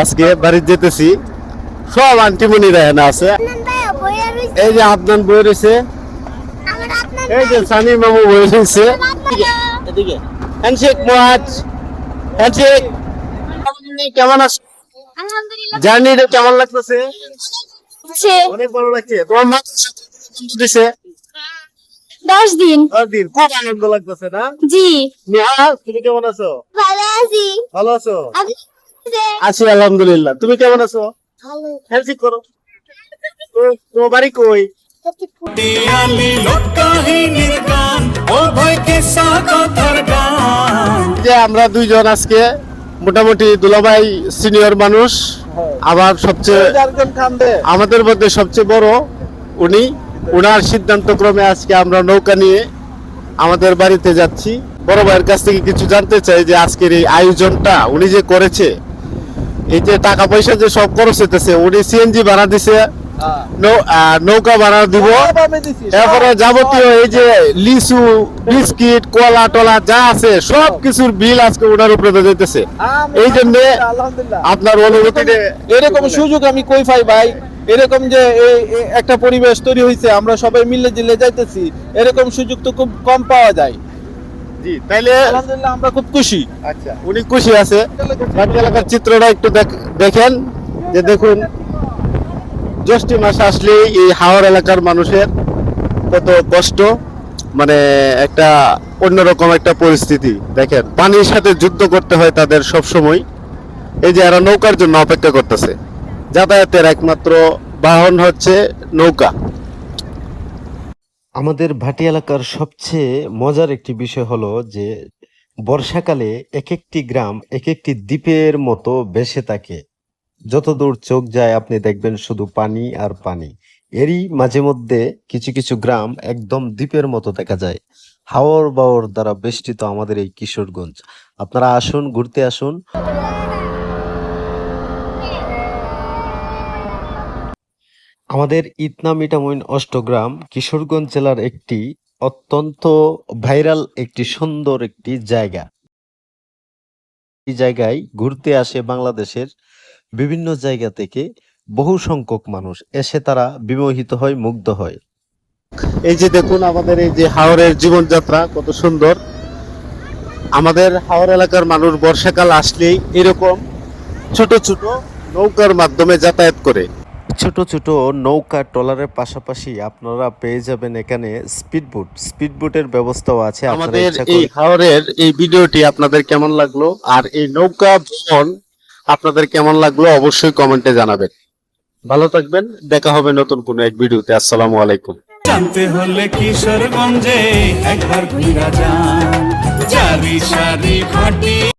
আজকে বাড়ি যেতেছি, সব আন্টিমণিরা এখানে আছে। এই যে আদনান বই রয়েছে, এই যে সানি মামু বই রয়েছে। এদিকে হ্যান্ডশেক মোয়াজ, হ্যান্ডশেক। কেমন আছো? জার্নিটা কেমন লাগতেছে? অনেক ভালো লাগছে। তোমার মা দিছে 10 দিন। 10 দিন, খুব আনন্দ লাগতেছে না? জি নেহা, তুমি কেমন আছো? ভালো আছি। ভালো আছো? আপনি? আছি আলহামদুলিল্লাহ। তুমি কেমন আছো? হ্যান্ডশেক করো। তোমার বাড়ি কই? যে আমরা দুইজন আজকে মোটামুটি দুলাভাই সিনিয়র মানুষ, আবার সবচেয়ে আমাদের মধ্যে সবচেয়ে বড় উনি। ওনার সিদ্ধান্ত ক্রমে আজকে আমরা নৌকা নিয়ে আমাদের বাড়িতে যাচ্ছি। বড় ভাইয়ের কাছ থেকে কিছু জানতে চাই যে আজকের এই আয়োজনটা উনি যে করেছে, এই যে টাকা পয়সা যে সব খরচ হইতেছে, উনি সিএনজি ভাড়া দিছে, নৌকা ভাড়া দিব, এরপরে যাবতীয় এই যে লিচু বিস্কিট কলা টলা যা আছে সব কিছুর বিল আজকে ওনার উপরে যেতেছে। এই জন্য আপনার অনুভূতি এরকম সুযোগ আমি কই পাই ভাই? এরকম যে একটা পরিবেশ তৈরি হয়েছে, আমরা সবাই মিলে জিলে যাইতেছি, এরকম সুযোগ তো খুব কম পাওয়া যায়। জি, তাইলে আলহামদুলিল্লাহ আমরা খুব খুশি। আচ্ছা, উনি খুশি আছে। বাকি এলাকার চিত্রটা একটু দেখেন, যে দেখুন জ্যৈষ্ঠ মাস আসলে এই হাওর এলাকার মানুষের কত কষ্ট, মানে একটা অন্যরকম একটা পরিস্থিতি। দেখেন পানির সাথে যুদ্ধ করতে হয় তাদের সব সময়। এই যে এরা নৌকার জন্য অপেক্ষা করতেছে, যাতায়াতের একমাত্র বাহন হচ্ছে নৌকা। আমাদের ভাটি এলাকার সবচেয়ে মজার একটি বিষয় হলো যে বর্ষাকালে এক একটি গ্রাম এক একটি দ্বীপের মতো ভেসে থাকে। যতদূর চোখ যায় আপনি দেখবেন শুধু পানি আর পানি। এরই মাঝে মধ্যে কিছু কিছু গ্রাম একদম দ্বীপের মতো দেখা যায়। হাওর বাওর দ্বারা বেষ্টিত আমাদের এই কিশোরগঞ্জ। আপনারা আসুন, ঘুরতে আসুন। আমাদের ইতনা মিঠামইন অষ্টগ্রাম কিশোরগঞ্জ জেলার একটি অত্যন্ত ভাইরাল একটি সুন্দর একটি জায়গা। এই জায়গায় ঘুরতে আসে বাংলাদেশের বিভিন্ন জায়গা থেকে বহু সংখ্যক মানুষ এসে তারা বিমোহিত হয়, মুগ্ধ হয়। এই যে দেখুন আমাদের এই যে হাওরের জীবনযাত্রা কত সুন্দর। আমাদের হাওর এলাকার মানুষ বর্ষাকাল আসলেই এরকম ছোট ছোট নৌকার মাধ্যমে যাতায়াত করে। ছোট ছোট নৌকা ট্রলারের পাশাপাশি আপনারা পেয়ে যাবেন এখানে স্পিডবোটের ব্যবস্থাও আছে। আপনারা আমাদের ইচ্ছা এই করলে হাওরের এই ভিডিওটি আপনাদের কেমন লাগলো, আর এই নৌকা ভ্রমণ আপনাদের কেমন লাগলো অবশ্যই কমেন্টে জানাবেন। ভালো থাকবেন, দেখা হবে নতুন কোনো এক ভিডিওতে। আসসালামু আলাইকুম। জানতে হলে কিশোরগঞ্জে একবার ঘুরা যান, চারি সারি ভাটি।